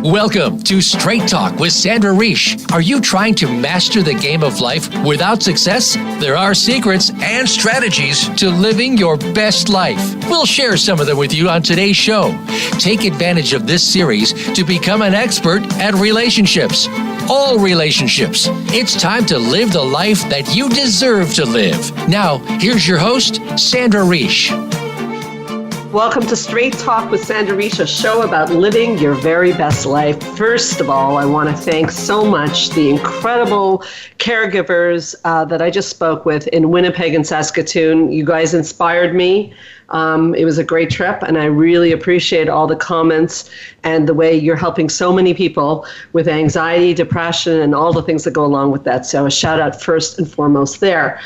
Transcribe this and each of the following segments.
Welcome to Straight Talk with Sandra Reish. Are you trying to master the game of life without success? There are secrets and strategies to living your best life. We'll share some of them with you on today's show. Take advantage of this series to become an expert at relationships. All relationships. It's time to live the life that you deserve to live. Now, here's your host, Sandra Reish. Welcome to Straight Talk with Sandra Reish, a show about living your very best life. First of all, I want to thank so much the incredible caregivers that I just spoke with in Winnipeg and Saskatoon. You guys inspired me. It was a great trip, and I really appreciate all the comments and the way you're helping so many people with anxiety, depression, and all the things that go along with that. So a shout out first and foremost there.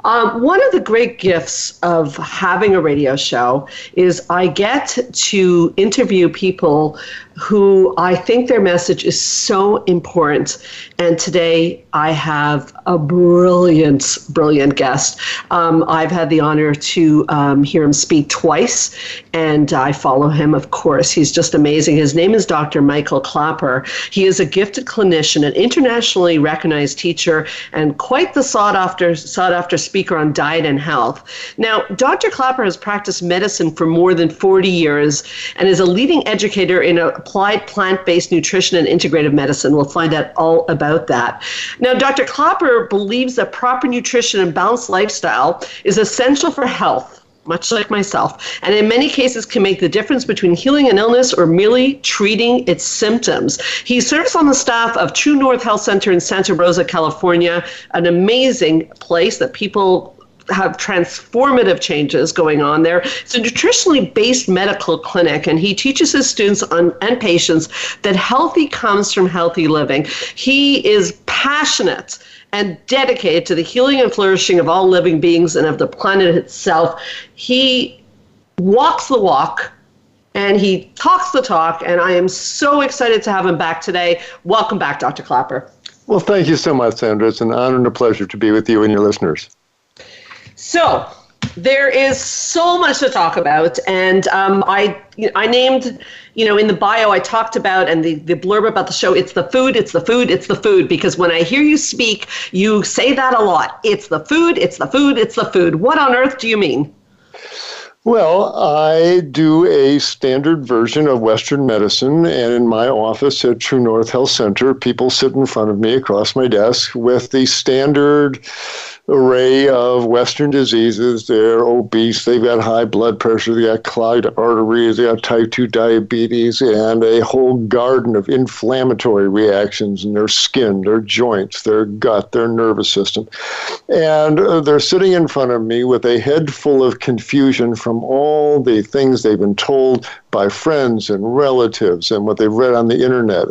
One of the great gifts of having a radio show is I get to interview people who I think their message is so important. And today I have a brilliant guest. I've had the honor to hear him speak twice, and I follow him, of course. He's just amazing. His name is Dr. Michael Klaper. He is a gifted clinician, an internationally recognized teacher, and quite the sought after speaker on diet and health. Now, Dr. Klaper has practiced medicine for more than 40 years and is a leading educator in applied plant-based nutrition and integrative medicine. We'll find out all about that. Now, Dr. Klaper believes that proper nutrition and balanced lifestyle is essential for health, much like myself, and in many cases can make the difference between healing an illness or merely treating its symptoms. He serves on the staff of True North Health Center in Santa Rosa, California, an amazing place that people have transformative changes going on there. It's a nutritionally based medical clinic, and he teaches his students and patients that healthy comes from healthy living. He is passionate and dedicated to the healing and flourishing of all living beings and of the planet itself. He walks the walk and he talks the talk, and I am so excited to have him back today. Welcome back, Dr. Klaper. Well, thank you so much, Sandra. It's an honor and a pleasure to be with you and your listeners. So there is so much to talk about, and I named, in the bio I talked about, and the blurb about the show, it's the food, it's the food, it's the food, because when I hear you speak, you say that a lot. It's the food, it's the food, it's the food. What on earth do you mean? Well, I do a standard version of Western medicine, and in my office at True North Health Center, people sit in front of me across my desk with the standard array of Western diseases. They're obese, they've got high blood pressure, they got clogged arteries, they got type 2 diabetes, and a whole garden of inflammatory reactions in their skin, their joints, their gut, their nervous system. And they're sitting in front of me with a head full of confusion from all the things they've been told by friends and relatives and what they've read on the internet.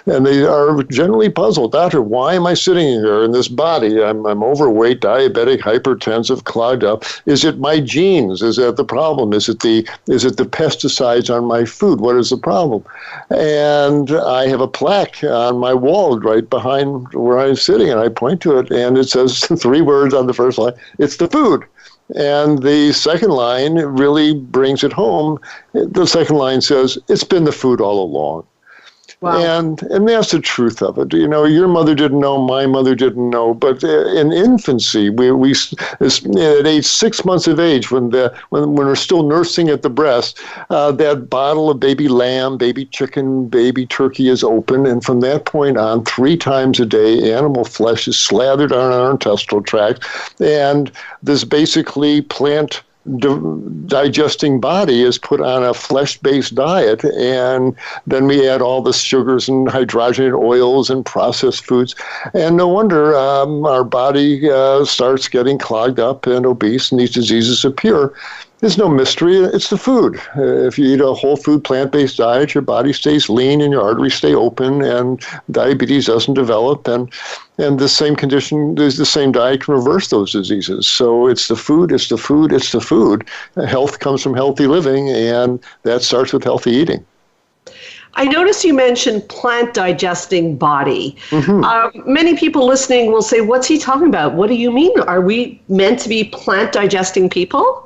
And they are generally puzzled. Doctor, why am I sitting here in this body? I'm overweight, diabetic, hypertensive, clogged up. Is it my genes? Is that the problem? Is it the pesticides on my food? What is the problem? And I have a plaque on my wall right behind where I'm sitting, and I point to it, and it says 3 words on the first line. It's the food. And the second line really brings it home. The second line says, it's been the food all along. Wow. And that's the truth of it. Your mother didn't know, my mother didn't know, but in infancy, we at age 6 months of age, when we're still nursing at the breast, that bottle of baby lamb, baby chicken, baby turkey is open, and from that point on, 3 times a day, animal flesh is slathered on our intestinal tract, and this basically plant digesting body is put on a flesh-based diet, and then we add all the sugars and hydrogenated oils and processed foods, and no wonder our body starts getting clogged up and obese, and these diseases appear. There's no mystery. It's the food. If you eat a whole food, plant-based diet, your body stays lean and your arteries stay open, and diabetes doesn't develop. And the same condition, the same diet can reverse those diseases. So it's the food, it's the food, it's the food. Health comes from healthy living, and that starts with healthy eating. I noticed you mentioned plant digesting body. Mm-hmm. Many people listening will say, what's he talking about? What do you mean? Are we meant to be plant digesting people?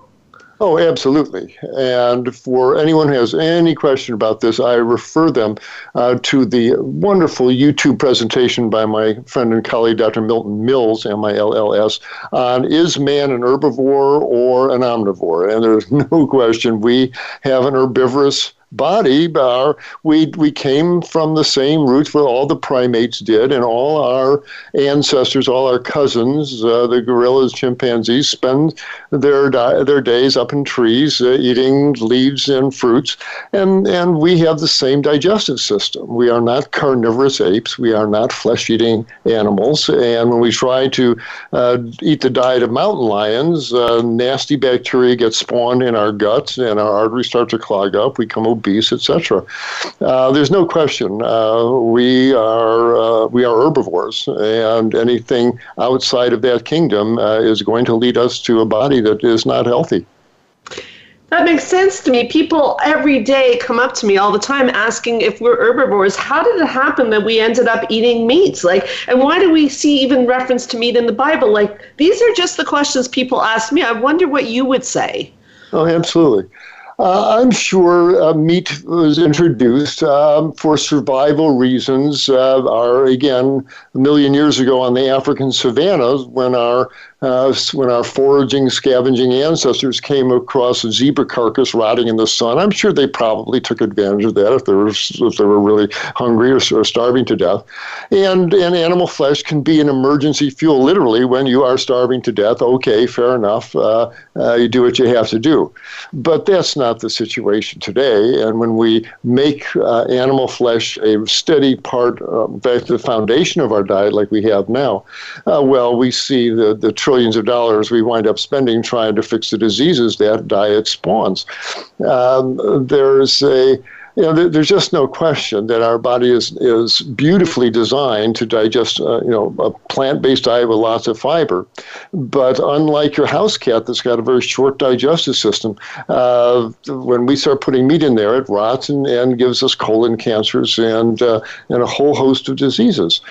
Oh, absolutely. And for anyone who has any question about this, I refer them to the wonderful YouTube presentation by my friend and colleague, Dr. Milton Mills, Mills, on is man an herbivore or an omnivore? And there's no question we have an herbivorous body. We came from the same roots where all the primates did, and all our ancestors, all our cousins, the gorillas, chimpanzees, spend their days up in trees eating leaves and fruits, and we have the same digestive system. We are not carnivorous apes. We are not flesh-eating animals. And when we try to eat the diet of mountain lions, nasty bacteria get spawned in our guts, and our arteries start to clog up. We come obese, etc. There's no question we are herbivores, and anything outside of that kingdom is going to lead us to a body that is not healthy. That makes sense to me. People every day come up to me all the time asking if we're herbivores. How did it happen that we ended up eating meats? And why do we see even reference to meat in the Bible? These are just the questions people ask me. I wonder what you would say. Oh, absolutely. I'm sure meat was introduced for survival reasons. Again, a million years ago on the African savannas, when our foraging, scavenging ancestors came across a zebra carcass rotting in the sun, I'm sure they probably took advantage of that if they were really hungry or starving to death. And animal flesh can be an emergency fuel, literally, when you are starving to death. Okay, fair enough. You do what you have to do. But that's not the situation today. And when we make animal flesh a steady part, in fact, the foundation of our diet like we have now, we see the trillions of dollars we wind up spending trying to fix the diseases that diet spawns. There's just no question that our body is beautifully designed to digest, a plant-based diet with lots of fiber. But unlike your house cat that's got a very short digestive system, when we start putting meat in there, it rots and gives us colon cancers and a whole host of diseases.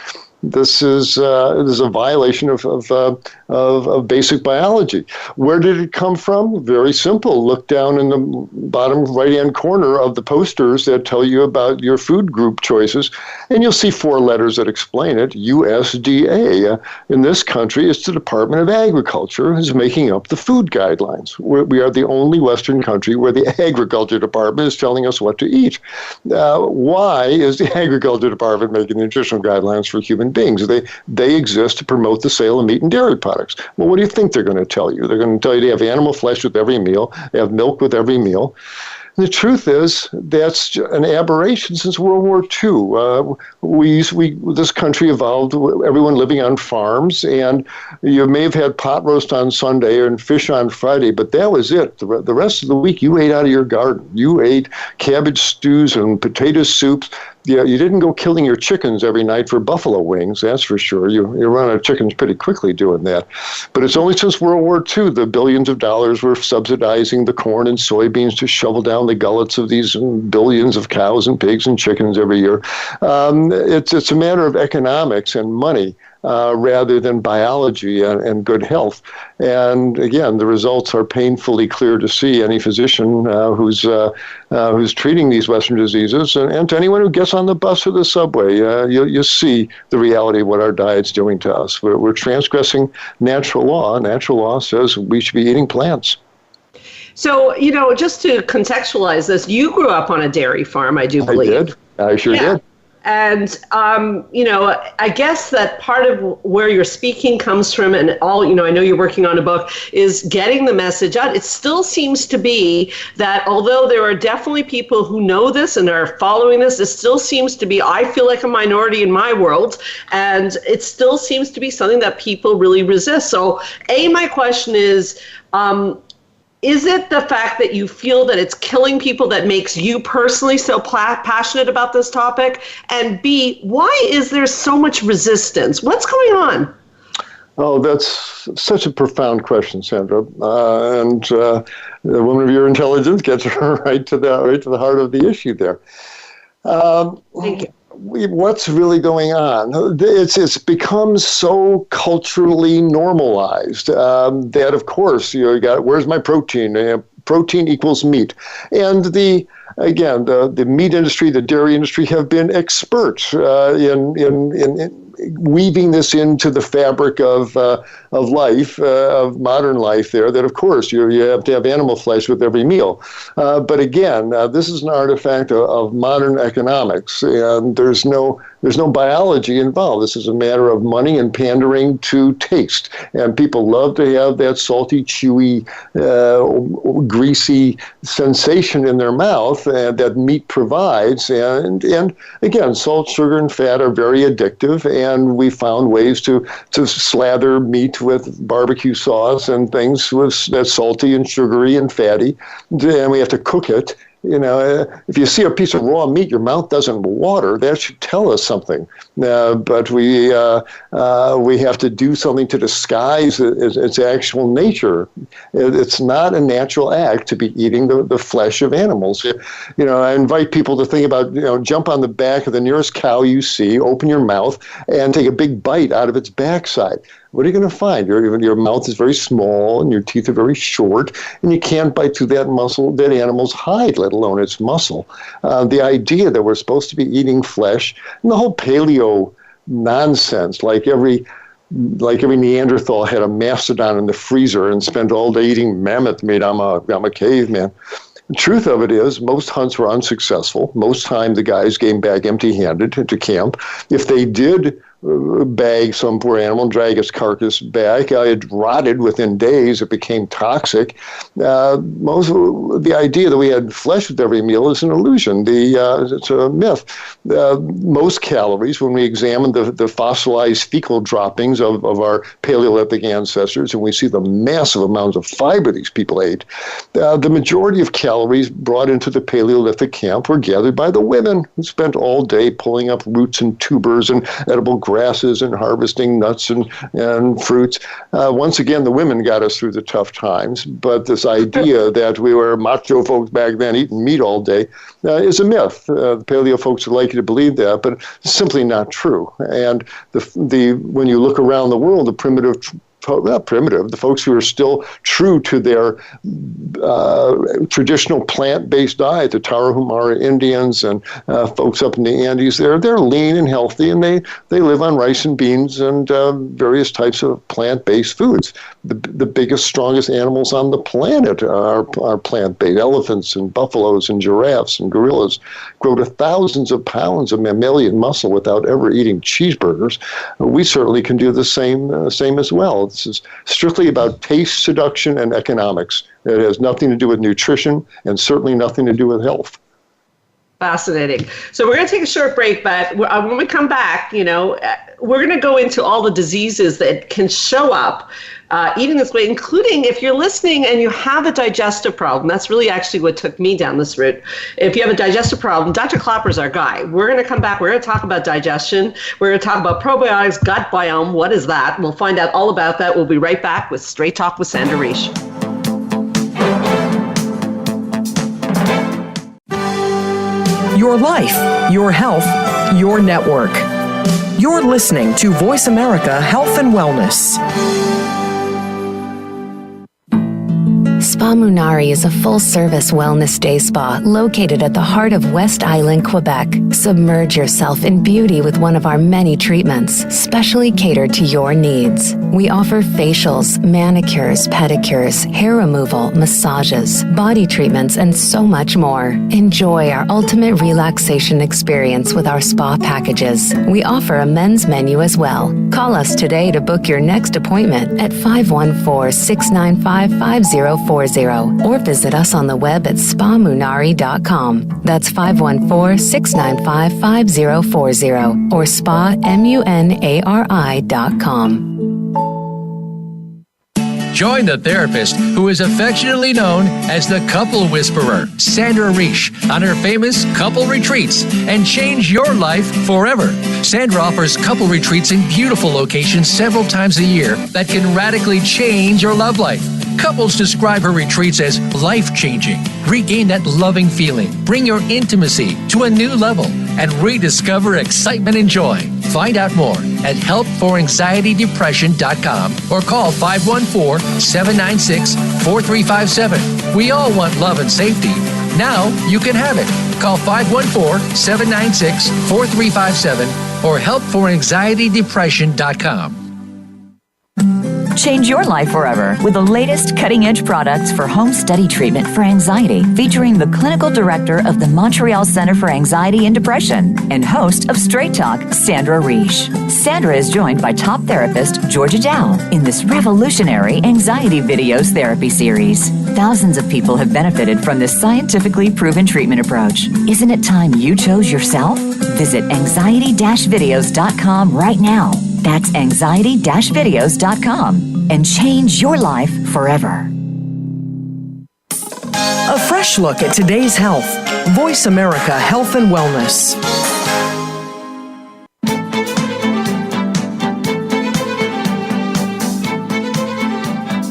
This is a violation of basic biology. Where did it come from? Very simple. Look down in the bottom right-hand corner of the posters that tell you about your food group choices, and you'll see 4 letters that explain it. USDA. In this country, it's the Department of Agriculture is making up the food guidelines. We are the only Western country where the Agriculture Department is telling us what to eat. Why is the Agriculture Department making the nutritional guidelines for human beings? They exist to promote the sale of meat and dairy products. Well, what do you think they're going to tell you? They're going to tell you to have animal flesh with every meal, they have milk with every meal. The truth is, that's an aberration since World War II. This country evolved, everyone living on farms, and you may have had pot roast on Sunday and fish on Friday, but that was it. The rest of the week, you ate out of your garden. You ate cabbage stews and potato soups. Yeah, you didn't go killing your chickens every night for buffalo wings, that's for sure. You run out of chickens pretty quickly doing that. But it's only since World War II the billions of dollars were subsidizing the corn and soybeans to shovel down the gullets of these billions of cows and pigs and chickens every year. It's a matter of economics and money. Rather than biology and good health. And again, the results are painfully clear to see. Any physician who's treating these Western diseases, and to anyone who gets on the bus or the subway, you see the reality of what our diet's doing to us. We're transgressing natural law. Natural law says we should be eating plants. So, just to contextualize this, you grew up on a dairy farm, I do believe. I did. I sure did. And, I guess that part of where you're speaking comes from, and I know you're working on a book, is getting the message out. It still seems to be that although there are definitely people who know this and are following this, it still seems to be, I feel like a minority in my world, and it still seems to be something that people really resist. So, my question is it the fact that you feel that it's killing people that makes you personally so passionate about this topic? And B, why is there so much resistance? What's going on? Oh, that's such a profound question, Sandra. And the woman of your intelligence gets right to the heart of the issue there. Thank you. What's really going on? It's become so culturally normalized that, of course, you got, where's my protein? protein equals meat. And the meat industry, the dairy industry have been experts in weaving this into the fabric of life, of modern life there, that of course you have to have animal flesh with every meal. But again, this is an artifact of modern economics, and there's no biology involved. This is a matter of money and pandering to taste. And people love to have that salty, chewy, greasy sensation in their mouth that meat provides. And again, salt, sugar, and fat are very addictive, and we found ways to slather meat with barbecue sauce and things that's salty and sugary and fatty, and we have to cook it. If you see a piece of raw meat, your mouth doesn't water. That should tell us something. But we have to do something to disguise its actual nature. It's not a natural act to be eating the flesh of animals. I invite people to think about, jump on the back of the nearest cow you see, open your mouth, and take a big bite out of its backside. What are you going to find? Your mouth is very small and your teeth are very short, and you can't bite through that animal's hide, let alone its muscle. The idea that we're supposed to be eating flesh, and the whole paleo nonsense, like every Neanderthal had a mastodon in the freezer and spent all day eating mammoth meat. I'm a caveman. The truth of it is, most hunts were unsuccessful. Most time the guys came back empty-handed to camp. If they did bag some poor animal and drag its carcass back, it rotted within days. It became toxic. The idea that we had flesh with every meal is an illusion. It's a myth. Most calories, when we examine the fossilized fecal droppings of our Paleolithic ancestors, and we see the massive amounts of fiber these people ate, the majority of calories brought into the Paleolithic camp were gathered by the women, who spent all day pulling up roots and tubers and edible grasses and harvesting nuts and fruits. Once again, the women got us through the tough times, but this idea that we were macho folks back then eating meat all day is a myth. The paleo folks would like you to believe that, but it's simply not true. And when you look around the world, the folks who are still true to their traditional plant-based diet, the Tarahumara Indians and folks up in the Andes, they're lean and healthy, and they live on rice and beans and various types of plant-based foods. The biggest, strongest animals on the planet are plant-based. Elephants and buffaloes and giraffes and gorillas grow to thousands of pounds of mammalian muscle without ever eating cheeseburgers. We certainly can do the same as well. This is strictly about taste, seduction, and economics. It has nothing to do with nutrition and certainly nothing to do with health. Fascinating. So we're going to take a short break, but when we come back, we're going to go into all the diseases that can show up eating this way, including if you're listening and you have a digestive problem. That's really actually what took me down this route. If you have a digestive problem, Dr. Klaper is our guy. We're going to come back. We're going to talk about digestion. We're going to talk about probiotics, gut biome. What is that? We'll find out all about that. We'll be right back with Straight Talk with Sandra Reish. Your life, your health, your network. You're listening to Voice America Health and Wellness. Spa Munari is a full-service wellness day spa located at the heart of West Island, Quebec. Submerge yourself in beauty with one of our many treatments, specially catered to your needs. We offer facials, manicures, pedicures, hair removal, massages, body treatments, and so much more. Enjoy our ultimate relaxation experience with our spa packages. We offer a men's menu as well. Call us today to book your next appointment at 514-695-5040 or visit us on the web at spamunari.com. That's 514-695-5040 or spamunari.com. Join the therapist who is affectionately known as the Couple Whisperer, Sandra Reish, on her famous couple retreats, and change your life forever. Sandra offers couple retreats in beautiful locations several times a year that can radically change your love life. Couples describe her retreats as life-changing. Regain that loving feeling, bring your intimacy to a new level, and rediscover excitement and joy. Find out more at helpforanxietydepression.com or call 514-796-4357. We all want love and safety. Now you can have it. Call 514-796-4357 or helpforanxietydepression.com. Change your life forever with the latest cutting-edge products for home study treatment for anxiety, featuring the clinical director of the Montreal Center for Anxiety and Depression and host of Straight Talk, Sandra Reish. Sandra is joined by top therapist Georgia Dow in this revolutionary anxiety videos therapy series. Thousands of people have benefited from this scientifically proven treatment approach. Isn't it time you chose yourself? Visit anxiety-videos.com right now. That's anxiety-videos.com and change your life forever. A fresh look at today's health. Voice America Health and Wellness.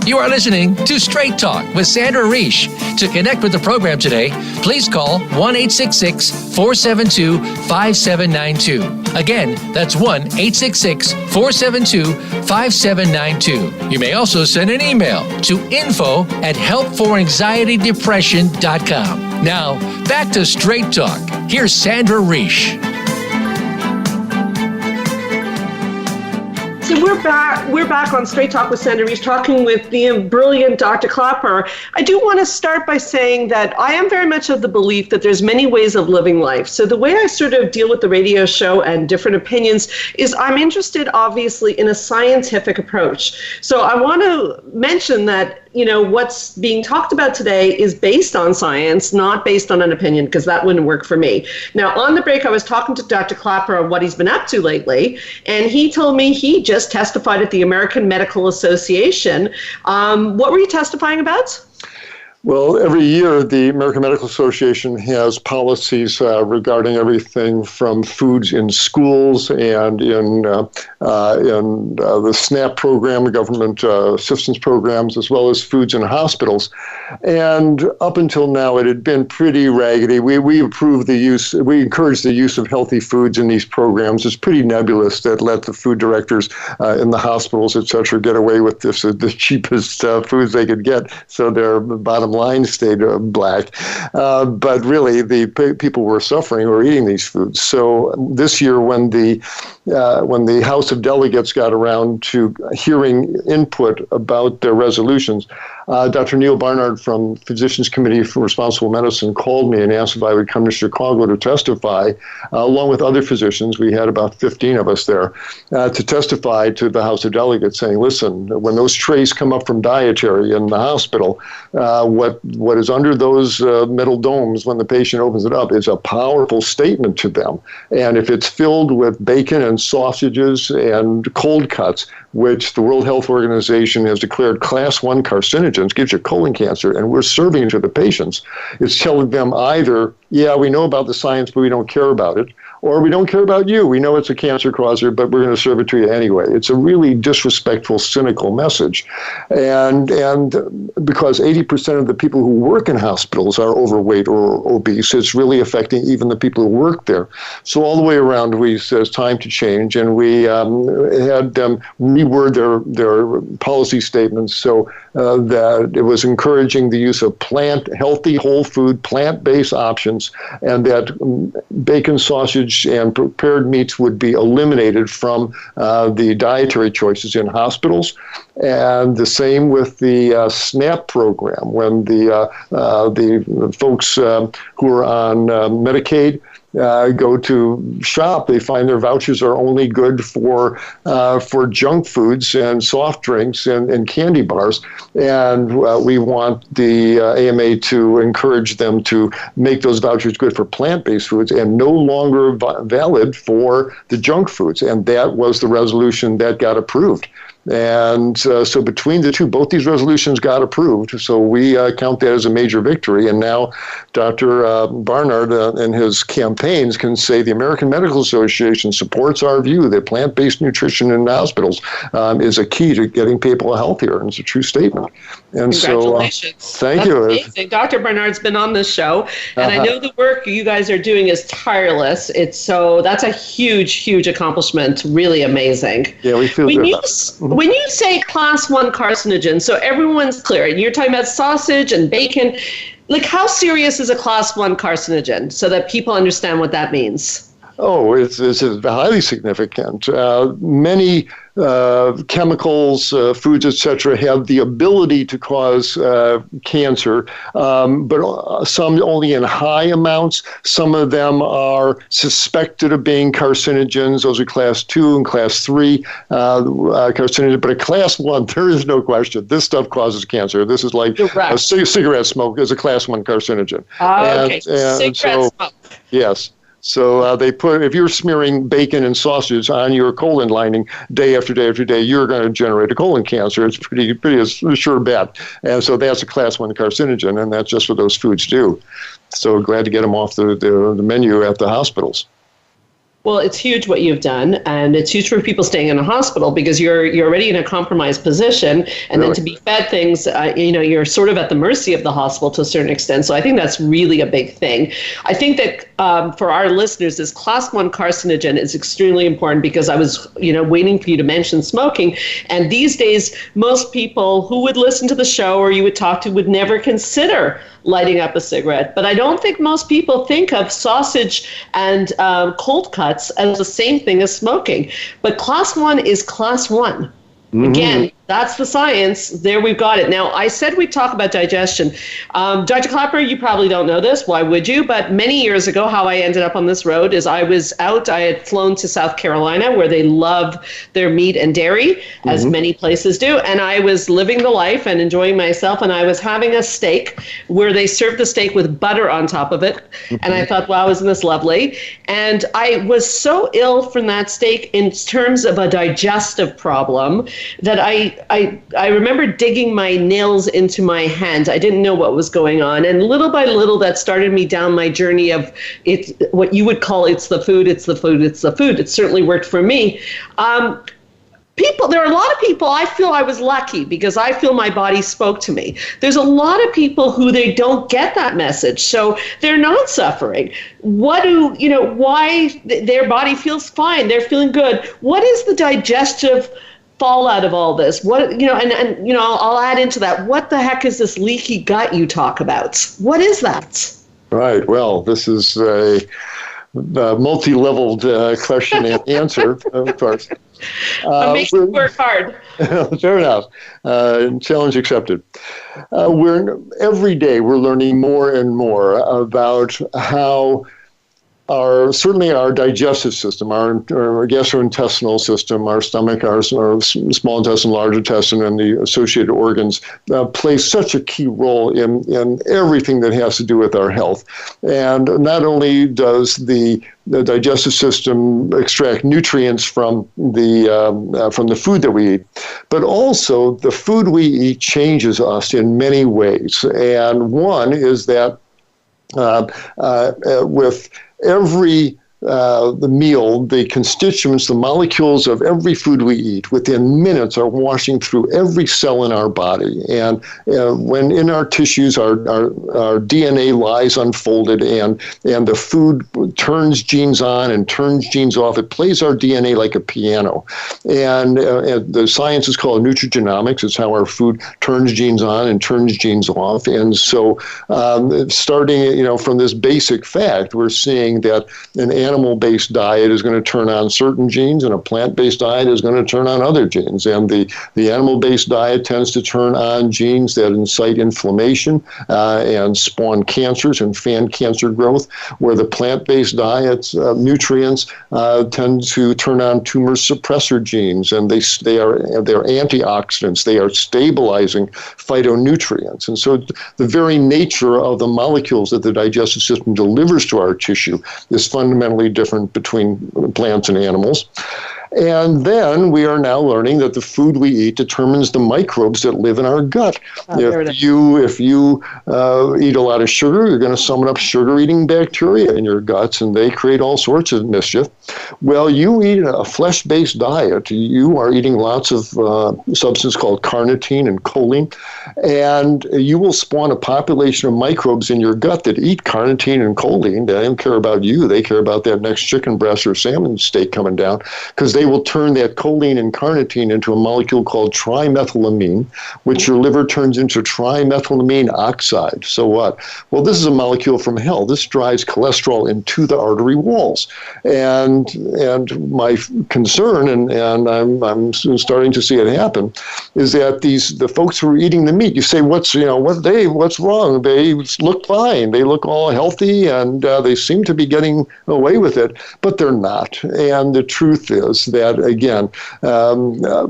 You are listening to Straight Talk with Sandra Reish. To connect with the program today, please call 1-866-472-5792. Again, that's 1-866-472-5792. You may also send an email to info@helpforanxietydepression.com. Now, back to Straight Talk. Here's Sandra Reish. So we're back on Straight Talk with Sandra Reish, talking with the brilliant Dr. Klaper. I do want to start by saying that I am very much of the belief that there's many ways of living life. So the way I sort of deal with the radio show and different opinions is I'm interested, obviously, in a scientific approach. So I want to mention that, you know, what's being talked about today is based on science, not based on an opinion, because that wouldn't work for me. Now, on the break, I was talking to Dr. Klaper on what he's been up to lately, and he told me he just testified at the American Medical Association. What were you testifying about? Well, every year, the American Medical Association has policies regarding everything from foods in schools and in the SNAP program, the government assistance programs, as well as foods in hospitals. And up until now, it had been pretty raggedy. We approve the use, we encourage the use of healthy foods in these programs. It's pretty nebulous that let the food directors in the hospitals, et cetera, get away with this, the cheapest foods they could get, so their bottom line stayed black. But really, the people were suffering or eating these foods. So this year, when the House of Delegates got around to hearing input about their resolutions, Dr. Neil Barnard from Physicians Committee for Responsible Medicine called me and asked if I would come to Chicago to testify, along with other physicians. We had about 15 of us there, to testify to the House of Delegates, saying, listen, when those trays come up from dietary in the hospital, what is under those metal domes when the patient opens it up is a powerful statement to them. And if it's filled with bacon and sausages and cold cuts, which the World Health Organization has declared class 1 carcinogens, gives you colon cancer, and we're serving it to the patients, it's telling them either, yeah, we know about the science, but we don't care about it, or we don't care about you. We know it's a cancer causer, but we're going to serve it to you anyway. It's a really disrespectful, cynical message. And because 80% of the people who work in hospitals are overweight or obese, it's really affecting even the people who work there. So all the way around, we said it's time to change, and we had them reword their policy statements so that it was encouraging the use of healthy, whole food, plant-based options, and that bacon, sausage, and prepared meats would be eliminated from the dietary choices in hospitals. And the same with the SNAP program, when the folks who are on Medicaid go to shop, they find their vouchers are only good for junk foods and soft drinks and candy bars. And we want the AMA to encourage them to make those vouchers good for plant-based foods and no longer valid for the junk foods. And that was the resolution that got approved. And so between the two, both these resolutions got approved. So we count that as a major victory. And now Dr. Barnard and his campaigns can say the American Medical Association supports our view that plant-based nutrition in hospitals is a key to getting people healthier. And it's a true statement. And congratulations. Thank you. Amazing. Dr. Barnard's been on this show, and I know the work you guys are doing is tireless. That's a huge, huge accomplishment. Really amazing. Yeah, we feel good about it. When you say class 1 carcinogen, so everyone's clear, and you're talking about sausage and bacon, like how serious is a class 1 carcinogen so that people understand what that means? Oh, it's highly significant. Many chemicals, foods, etc., have the ability to cause cancer, but some only in high amounts. Some of them are suspected of being carcinogens. Those are class 2 and class 3 carcinogens. But at class 1, there is no question. This stuff causes cancer. This is like a cigarette smoke is a class 1 carcinogen. Okay, cigarette smoke. Yes. So they if you're smearing bacon and sausage on your colon lining day after day after day, you're going to generate a colon cancer. It's pretty sure bet. And so that's a class 1 carcinogen, and that's just what those foods do. So glad to get them off the menu at the hospitals. Well, it's huge what you've done, and it's huge for people staying in a hospital because you're already in a compromised position, and then to be fed things, you're sort of at the mercy of the hospital to a certain extent. So I think that's really a big thing. I think that for our listeners, this class 1 carcinogen is extremely important because I was, waiting for you to mention smoking, and these days most people who would listen to the show or you would talk to would never consider lighting up a cigarette. But I don't think most people think of sausage and cold cuts as the same thing as smoking. But class 1 is class 1. Mm-hmm. Again, that's the science. There we've got it. Now, I said we'd talk about digestion. Dr. Klaper, you probably don't know this. Why would you? But many years ago, how I ended up on this road is I had flown to South Carolina where they love their meat and dairy, as many places do. And I was living the life and enjoying myself. And I was having a steak where they served the steak with butter on top of it. And I thought, wow, isn't this lovely? And I was so ill from that steak in terms of a digestive problem that I remember digging my nails into my hands. I didn't know what was going on. And little by little, that started me down my journey of it's what you would call it's the food, it's the food, it's the food. It certainly worked for me. There are a lot of people, I feel I was lucky because I feel my body spoke to me. There's a lot of people who they don't get that message, so they're not suffering. Why their body feels fine, they're feeling good. What is the digestive fallout of all this? I'll add into that. What the heck is this leaky gut you talk about? What is that? Right. Well, this is a multi-leveled question and answer, of course. Makes you work hard. Fair enough. Challenge accepted. Every day we're learning more and more about how certainly our digestive system, our gastrointestinal system, our stomach, our small intestine, large intestine, and the associated organs play such a key role in everything that has to do with our health. And not only does the digestive system extract nutrients from the food that we eat, but also the food we eat changes us in many ways. And one is that with every the meal, the constituents, the molecules of every food we eat within minutes are washing through every cell in our body. And when in our tissues, our DNA lies unfolded and the food turns genes on and turns genes off. It plays our DNA like a piano. And the science is called nutrigenomics. It's how our food turns genes on and turns genes off. And so starting from this basic fact, we're seeing that an animal-based diet is going to turn on certain genes, and a plant-based diet is going to turn on other genes. And the animal-based diet tends to turn on genes that incite inflammation and spawn cancers and fan cancer growth, where the plant-based diet's nutrients tend to turn on tumor suppressor genes, and they're antioxidants. They are stabilizing phytonutrients. And so the very nature of the molecules that the digestive system delivers to our tissue is fundamentally different between plants and animals. And then we are now learning that the food we eat determines the microbes that live in our gut. If you eat a lot of sugar, you're going to summon up sugar-eating bacteria in your guts, and they create all sorts of mischief. Well, you eat a flesh-based diet. You are eating lots of substance called carnitine and choline, and you will spawn a population of microbes in your gut that eat carnitine and choline. They don't care about you. They care about that next chicken breast or salmon steak coming down, because they will turn that choline and carnitine into a molecule called trimethylamine, which your liver turns into trimethylamine oxide. So what? Well, this is a molecule from hell. This drives cholesterol into the artery walls. And my concern, and I'm starting to see it happen, is that the folks who are eating the meat, you say, what's wrong? They look fine. They look all healthy, and they seem to be getting away with it, but they're not. And the truth is that, again,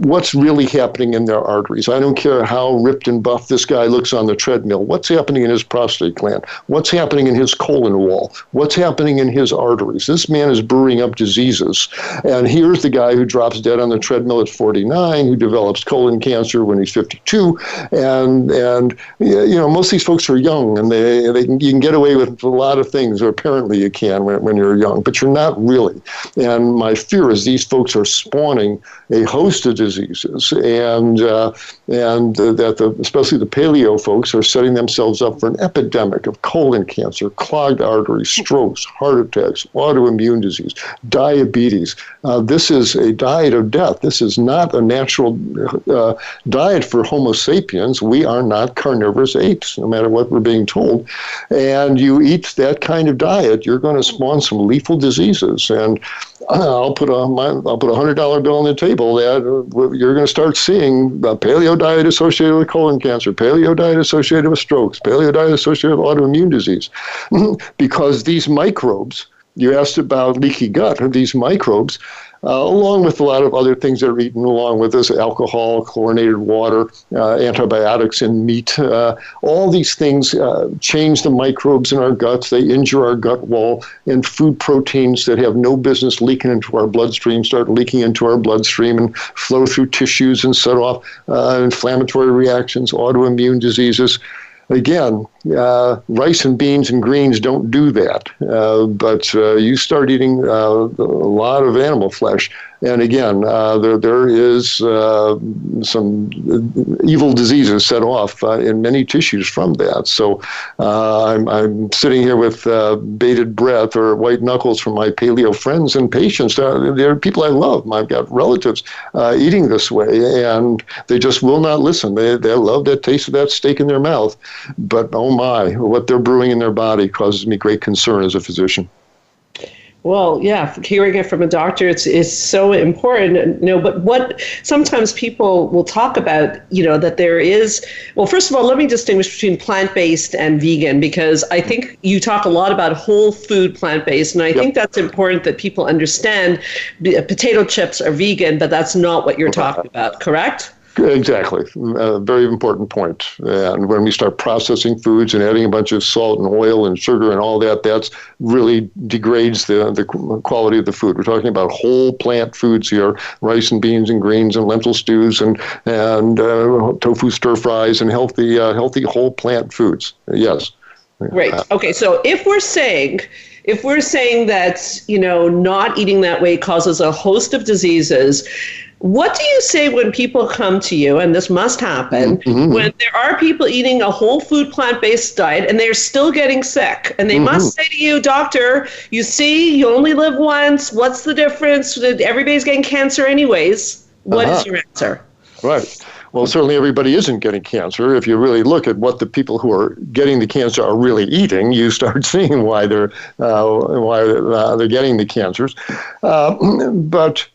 what's really happening in their arteries? I don't care how ripped and buff this guy looks on the treadmill. What's happening in his prostate gland? What's happening in his colon wall? What's happening in his arteries? This man is brewing up diseases. And here's the guy who drops dead on the treadmill at 49, who develops colon cancer when he's 52. And most of these folks are young, and you can get away with a lot of things, or apparently you can when you're young, but you're not really. And my fear is these folks are spawning a host of diseases, and that especially the paleo folks are setting themselves up for an epidemic of colon cancer, clogged arteries, strokes, heart attacks, autoimmune disease, diabetes. This is a diet of death. This is not a natural diet for Homo sapiens. We are not carnivorous apes, no matter what we're being told. And you eat that kind of diet, you're going to spawn some lethal diseases. And I'll put a $100 bill on the table that you're going to start seeing the paleo diet associated with colon cancer, paleo diet associated with strokes, paleo diet associated with autoimmune disease. Because these microbes, you asked about leaky gut, these microbes, along with a lot of other things that are eaten along with this, alcohol, chlorinated water, antibiotics in meat. All these things change the microbes in our guts. They injure our gut wall, and food proteins that have no business leaking into our bloodstream start leaking into our bloodstream and flow through tissues and set off inflammatory reactions, autoimmune diseases. Again, rice and beans and greens don't do that, but you start eating a lot of animal flesh, and again, there is some evil diseases set off in many tissues from that. So I'm sitting here with bated breath or white knuckles from my paleo friends and patients. They're people I love. I've got relatives eating this way, and they just will not listen. They love that taste of that steak in their mouth, but oh my, what they're brewing in their body causes me great concern as a physician. Well, yeah, hearing it from a doctor is so important. But what sometimes people will talk about, that there is, well, first of all, let me distinguish between plant-based and vegan, because I think you talk a lot about whole food plant-based, and I think that's important that people understand. Potato chips are vegan, but that's not what you're talking about, correct? Exactly. A very important point. And when we start processing foods and adding a bunch of salt and oil and sugar and all that, that's really degrades the quality of the food. We're talking about whole plant foods here, rice and beans and greens and lentil stews and tofu stir fries and healthy whole plant foods. Yes. Great. Okay. So if we're saying that, not eating that way causes a host of diseases, what do you say when people come to you, and this must happen, when there are people eating a whole food plant-based diet and they're still getting sick, and they must say to you, doctor, you see, you only live once. What's the difference? Everybody's getting cancer anyways. What is your answer? Right. Well, certainly everybody isn't getting cancer. If you really look at what the people who are getting the cancer are really eating, you start seeing why they're getting the cancers. But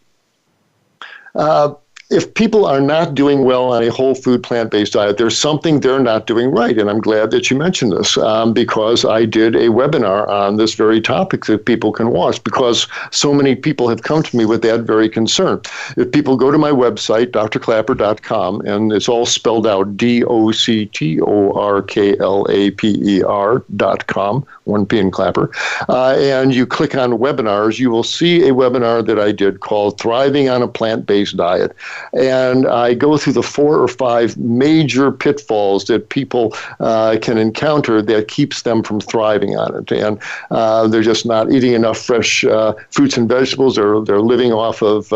if people are not doing well on a whole food plant-based diet, there's something they're not doing right. And I'm glad that you mentioned this because I did a webinar on this very topic that people can watch, because so many people have come to me with that very concern. If people go to my website, drklaper.com, and it's all spelled out, DOCTORKLAPER.com, 1P in Klaper, and you click on webinars, you will see a webinar that I did called Thriving on a Plant-Based Diet. And I go through the 4 or 5 major pitfalls that people can encounter that keeps them from thriving on it. And they're just not eating enough fresh fruits and vegetables. They're living off of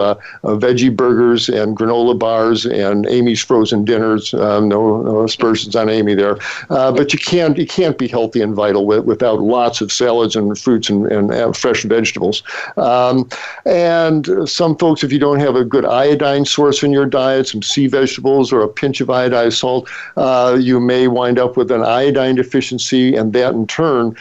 veggie burgers and granola bars and Amy's frozen dinners. No aspersions on Amy there. But you can't be healthy and vital without lots of salads and fruits and fresh vegetables. And some folks, if you don't have a good iodine source in your diet, some sea vegetables or a pinch of iodized salt, you may wind up with an iodine deficiency, and that in turn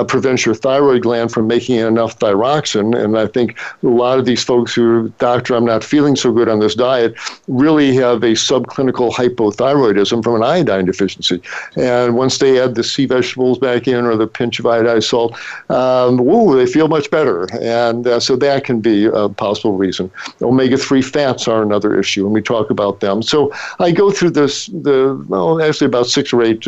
prevents your thyroid gland from making enough thyroxine. And I think a lot of these folks who, doctor, I'm not feeling so good on this diet, really have a subclinical hypothyroidism from an iodine deficiency. And once they add the sea vegetables back in or the pinch of iodized salt, they feel much better. And so that can be a possible reason. Omega-3 fats are another issue, and we talk about them. So I go through actually about 6 or 8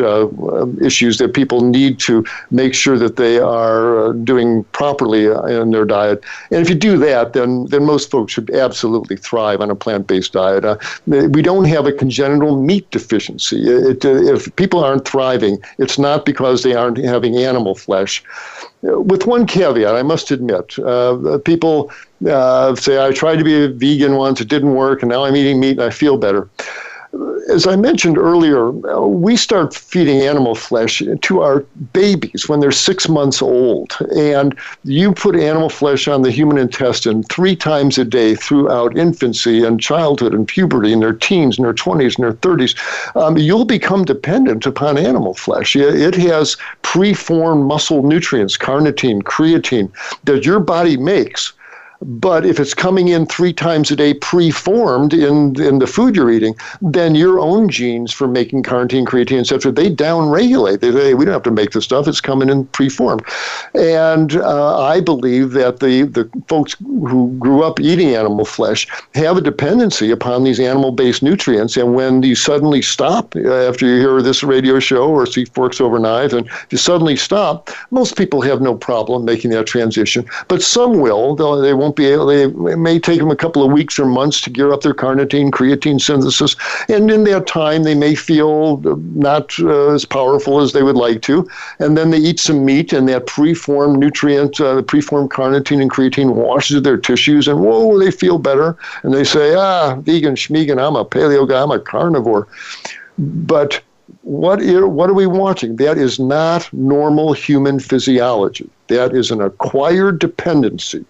issues that people need to make sure that they are doing properly in their diet. And if you do that, then most folks should absolutely thrive on a plant-based diet. We don't have a congenital meat deficiency. If people aren't thriving, it's not because they aren't having animal flesh. With one caveat, I must admit, people say, I tried to be a vegan once, it didn't work, and now I'm eating meat and I feel better. As I mentioned earlier, we start feeding animal flesh to our babies when they're 6 months old. And you put animal flesh on the human intestine 3 times a day throughout infancy and childhood and puberty and their teens and their 20s and their 30s. You'll become dependent upon animal flesh. It has preformed muscle nutrients, carnitine, creatine, that your body makes. But if it's coming in 3 times a day preformed in the food you're eating, then your own genes for making carnitine, creatine, et cetera, they downregulate. They say, we don't have to make this stuff. It's coming in preformed. And I believe that the folks who grew up eating animal flesh have a dependency upon these animal-based nutrients. And when you suddenly stop, after you hear this radio show or see Forks Over Knives, and you suddenly stop, most people have no problem making that transition. But some will. They won't be able. It may take them a couple of weeks or months to gear up their carnitine, creatine synthesis, and in that time they may feel not as powerful as they would like to, and then they eat some meat, and that preformed nutrient, the preformed carnitine and creatine washes their tissues, and whoa, they feel better, and they say, vegan, schmegan, I'm a paleo guy, I'm a carnivore. But what are we watching? That is not normal human physiology. That is an acquired dependency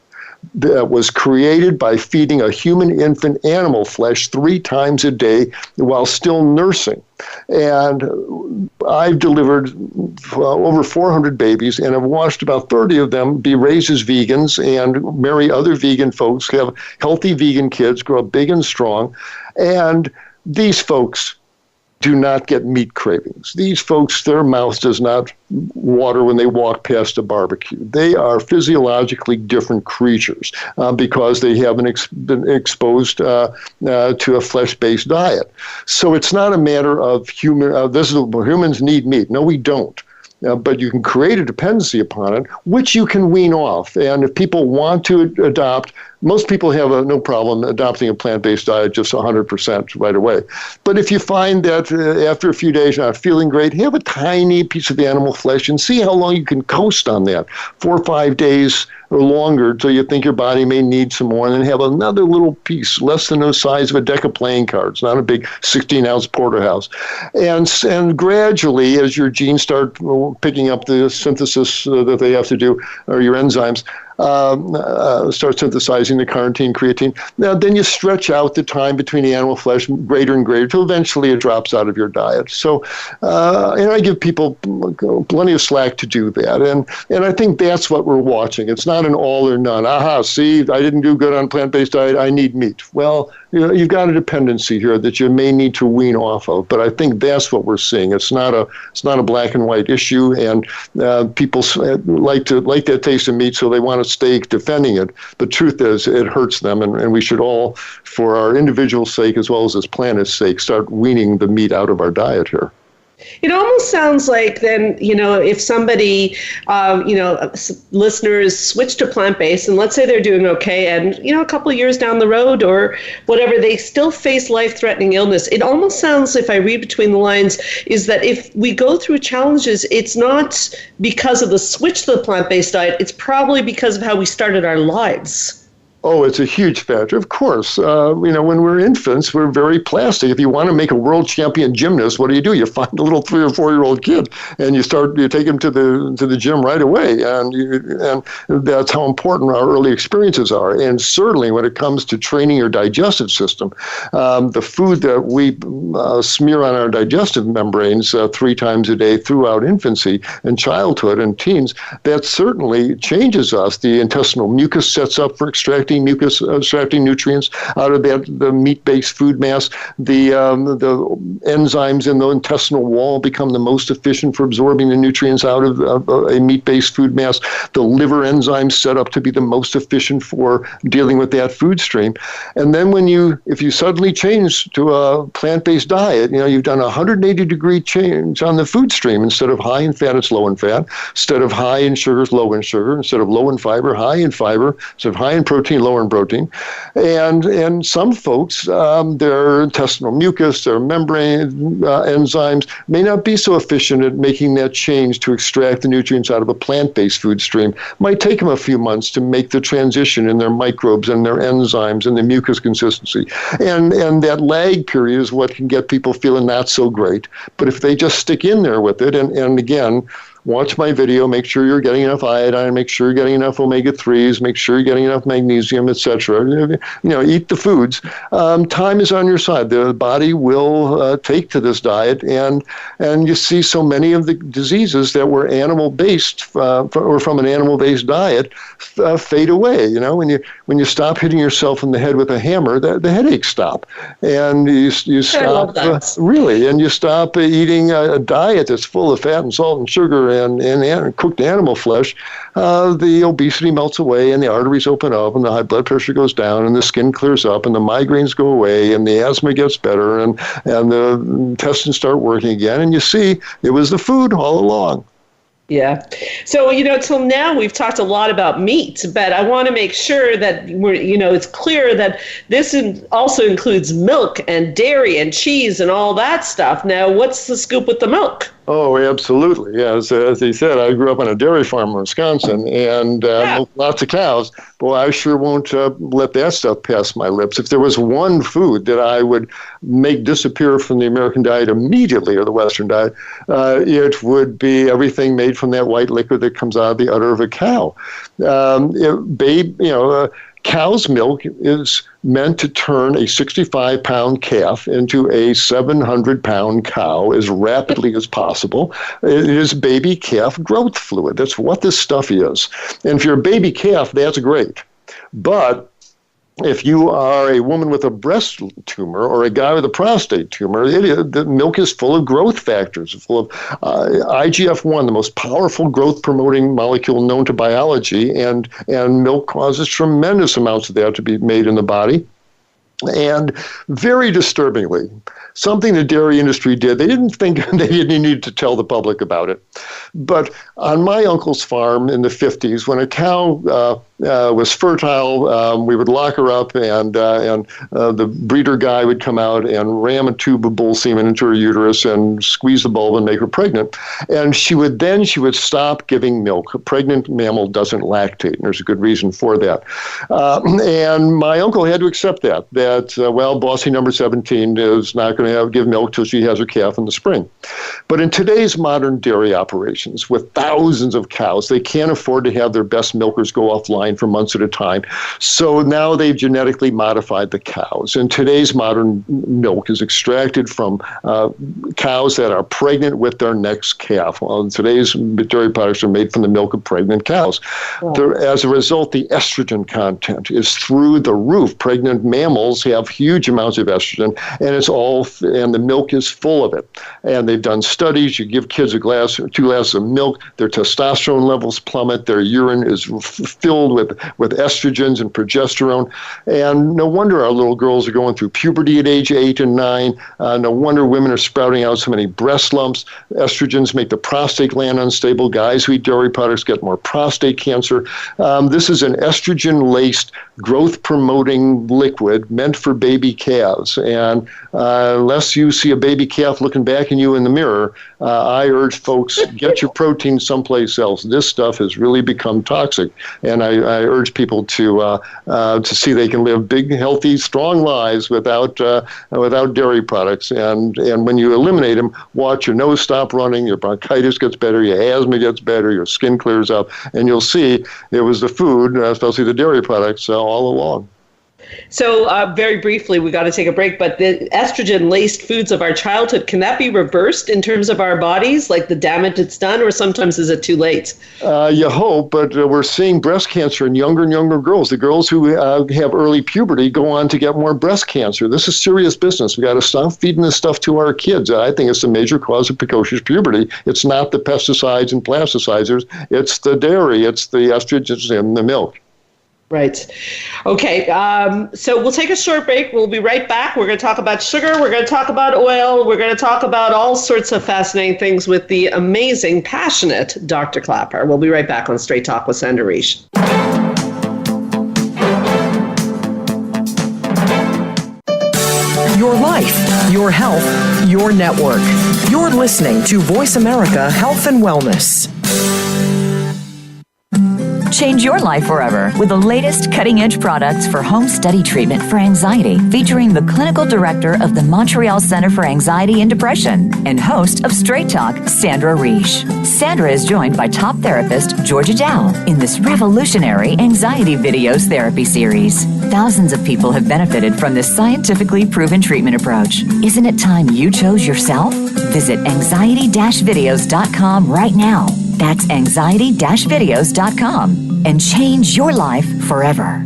that was created by feeding a human infant animal flesh 3 times a day while still nursing. And I've delivered over 400 babies, and I've watched about 30 of them be raised as vegans and marry other vegan folks, have healthy vegan kids, grow up big and strong. And these folks do not get meat cravings. These folks, their mouth does not water when they walk past a barbecue. They are physiologically different creatures because they haven't been exposed to a flesh-based diet. So it's not a matter of humans need meat. No, we don't. But you can create a dependency upon it, which you can wean off. And if people want to adopt, most people have no problem adopting a plant-based diet just 100% right away. But if you find that after a few days you're not feeling great, have a tiny piece of animal flesh and see how long you can coast on that. 4 or 5 days or longer until you think your body may need some more, and then have another little piece, less than the size of a deck of playing cards, not a big 16-ounce porterhouse. And gradually, as your genes start picking up the synthesis that they have to do, or your enzymes, start synthesizing the carnitine, creatine. Now, then you stretch out the time between the animal flesh greater and greater until eventually it drops out of your diet. So, and I give people plenty of slack to do that. And I think that's what we're watching. It's not an all or none. See, I didn't do good on plant-based diet. I need meat. Well, you've got a dependency here that you may need to wean off of. But I think that's what we're seeing. It's not a black and white issue. And people like that taste of meat, so they want to stay defending it. The truth is, it hurts them, and we should all, for our individual sake as well as this planet's sake, start weaning the meat out of our diet here. It almost sounds like then, if somebody, listeners switch to plant-based, and let's say they're doing okay, and, a couple of years down the road or whatever, they still face life-threatening illness. It almost sounds, if I read between the lines, is that if we go through challenges, it's not because of the switch to the plant-based diet, it's probably because of how we started our lives. Oh, it's a huge factor. Of course, when we're infants, we're very plastic. If you want to make a world champion gymnast, what do? You find a little 3 or 4 year old kid, and you take him to the gym right away, and that's how important our early experiences are. And certainly, when it comes to training your digestive system, the food that we smear on our digestive membranes 3 times a day throughout infancy and childhood and teens, that certainly changes us. The intestinal mucus sets up for extracting nutrients out of the meat-based food mass. The enzymes in the intestinal wall become the most efficient for absorbing the nutrients out of a meat-based food mass. The liver enzymes set up to be the most efficient for dealing with that food stream. And then if you suddenly change to a plant-based diet, you've done a 180-degree change on the food stream. Instead of high in fat, it's low in fat. Instead of high in sugar, it's low in sugar. Instead of low in fiber, high in fiber. Instead of high in protein, lower in protein. And some folks, their intestinal mucus, their membrane enzymes may not be so efficient at making that change to extract the nutrients out of a plant-based food stream. Might take them a few months to make the transition in their microbes and their enzymes and the mucus consistency. And that lag period is what can get people feeling not so great. But if they just stick in there with it, and again, watch my video, make sure you're getting enough iodine, make sure you're getting enough omega-3s, make sure you're getting enough magnesium, etc. Eat the foods. Time is on your side. The body will take to this diet, and you see so many of the diseases that were animal-based or from an animal-based diet fade away. When you stop hitting yourself in the head with a hammer, the headaches stop, and you stop really, and you stop eating a diet that's full of fat and salt and sugar and cooked animal flesh. The obesity melts away, and the arteries open up, and the high blood pressure goes down, and the skin clears up, and the migraines go away, and the asthma gets better, and the intestines start working again. And you see, it was the food all along. Yeah. So, till now we've talked a lot about meat, but I want to make sure that it's clear that this also includes milk and dairy and cheese and all that stuff. Now, what's the scoop with the milk? Oh, absolutely. Yeah, as he said, I grew up on a dairy farm in Wisconsin and lots of cows. Boy, I sure won't let that stuff pass my lips. If there was one food that I would make disappear from the American diet immediately, or the Western diet, it would be everything made from that white liquid that comes out of the udder of a cow. Cow's milk is meant to turn a 65-pound calf into a 700-pound cow as rapidly as possible. It is baby calf growth fluid. That's what this stuff is. And if you're a baby calf, that's great. But if you are a woman with a breast tumor or a guy with a prostate tumor, the milk is full of growth factors, full of IGF-1, the most powerful growth-promoting molecule known to biology, and milk causes tremendous amounts of that to be made in the body. And very disturbingly, something the dairy industry did, they didn't think they didn't need to tell the public about it. But on my uncle's farm in the 50s, when a cow was fertile, we would lock her up, and the breeder guy would come out and ram a tube of bull semen into her uterus and squeeze the bulb and make her pregnant. And she would stop giving milk. A pregnant mammal doesn't lactate, and there's a good reason for that. And my uncle had to accept that bossy number 17 is not going to give milk till she has her calf in the spring. But in today's modern dairy operations, with thousands of cows, they can't afford to have their best milkers go offline for months at a time. So now they've genetically modified the cows. And today's modern milk is extracted from cows that are pregnant with their next calf. Well, today's dairy products are made from the milk of pregnant cows. Wow. As a result, the estrogen content is through the roof. Pregnant mammals have huge amounts of estrogen, and the milk is full of it. And they've done studies. You give kids 2 glasses of milk, their testosterone levels plummet, their urine is filled with estrogens and progesterone. And no wonder our little girls are going through puberty at age 8 and 9. No wonder women are sprouting out so many breast lumps. Estrogens make the prostate gland unstable. Guys who eat dairy products get more prostate cancer. This is an estrogen-laced, growth-promoting liquid meant for baby calves. And unless you see a baby calf looking back at you in the mirror, I urge folks, get your protein someplace else. This stuff has really become toxic. And I urge people to see they can live big, healthy, strong lives without dairy products. And when you eliminate them, watch your nose stop running, your bronchitis gets better, your asthma gets better, your skin clears up, and you'll see it was the food, especially the dairy products, all along. So very briefly, we got to take a break, but the estrogen-laced foods of our childhood, can that be reversed in terms of our bodies, like the damage it's done, or sometimes is it too late? You hope, but we're seeing breast cancer in younger and younger girls. The girls who have early puberty go on to get more breast cancer. This is serious business. We got to stop feeding this stuff to our kids. I think it's a major cause of precocious puberty. It's not the pesticides and plasticizers. It's the dairy. It's the estrogens in the milk. Right. Okay. So we'll take a short break. We'll be right back. We're going to talk about sugar. We're going to talk about oil. We're going to talk about all sorts of fascinating things with the amazing, passionate Dr. Klaper. We'll be right back on Straight Talk with Sandra Reish. Your life, your health, your network. You're listening to Voice America Health and Wellness. Change your life forever with the latest cutting-edge products for home study treatment for anxiety, featuring the clinical director of the Montreal Center for Anxiety and Depression and host of Straight Talk, Sandra Reish. Sandra is joined by top therapist Georgia Dow in this revolutionary anxiety videos therapy series. Thousands of people have benefited from this scientifically proven treatment approach. Isn't it time you chose yourself? Visit anxiety-videos.com right now. That's anxiety-videos.com and change your life forever.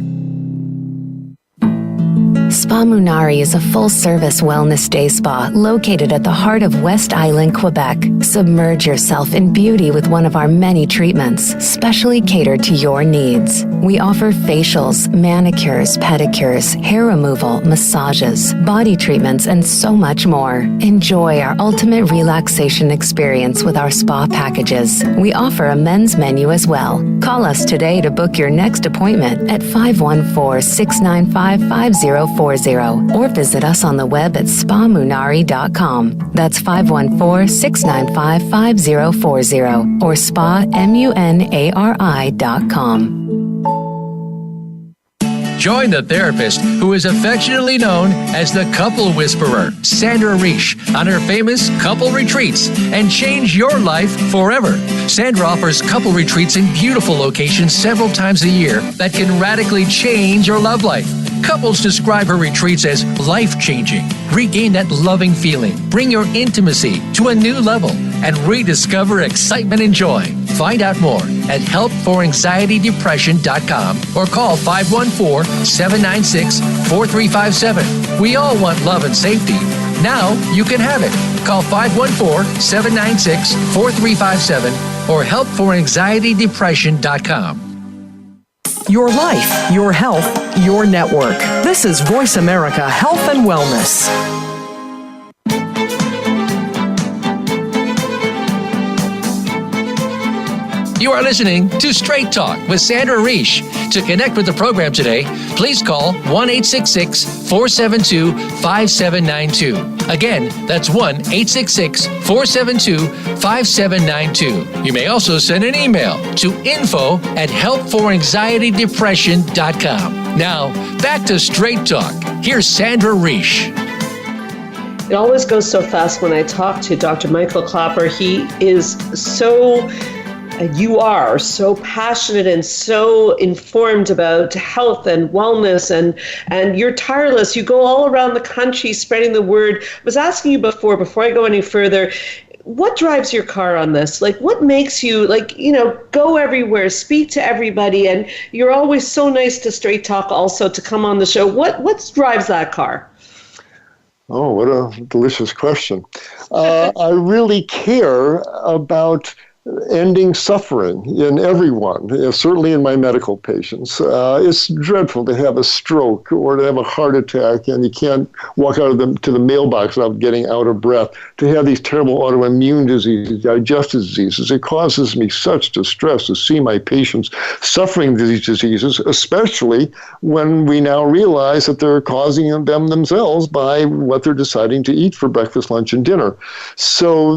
Spa Munari is a full-service wellness day spa located at the heart of West Island, Quebec. Submerge yourself in beauty with one of our many treatments, specially catered to your needs. We offer facials, manicures, pedicures, hair removal, massages, body treatments, and so much more. Enjoy our ultimate relaxation experience with our spa packages. We offer a men's menu as well. Call us today to book your next appointment at 514-695-5040 or visit us on the web at spamunari.com. That's 514-695-5040 or spamunari.com. Join the therapist who is affectionately known as the Couple Whisperer, Sandra Reish, on her famous couple retreats and change your life forever. Sandra offers couple retreats in beautiful locations several times a year that can radically change your love life. Couples describe her retreats as life-changing. Regain that loving feeling, bring your intimacy to a new level, and rediscover excitement and joy. Find out more at helpforanxietydepression.com or call 514-796-4357. We all want love and safety. Now you can have it. Call 514-796-4357 or helpforanxietydepression.com. Your life, your health, your network. This is Voice America Health and Wellness. You are listening to Straight Talk with Sandra Reish. To connect with the program today, please call 1-866-472-5792. Again, that's 1-866-472-5792. You may also send an email to info@helpforanxietydepression.com. Now, back to Straight Talk. Here's Sandra Reish. It always goes so fast when I talk to Dr. Michael Klaper. He is so... You are so passionate and so informed about health and wellness, and you're tireless. You go all around the country spreading the word. I was asking you before I go any further, what drives your car on this? Like, what makes you, go everywhere, speak to everybody, and you're always so nice to Straight Talk also to come on the show. What drives that car? Oh, what a delicious question. I really care about ending suffering in everyone, certainly in my medical patients. It's dreadful to have a stroke or to have a heart attack and you can't walk out of to the mailbox without getting out of breath, to have these terrible autoimmune diseases, digestive diseases. It causes me such distress to see my patients suffering these diseases, especially when we now realize that they're causing them themselves by what they're deciding to eat for breakfast, lunch, and dinner. So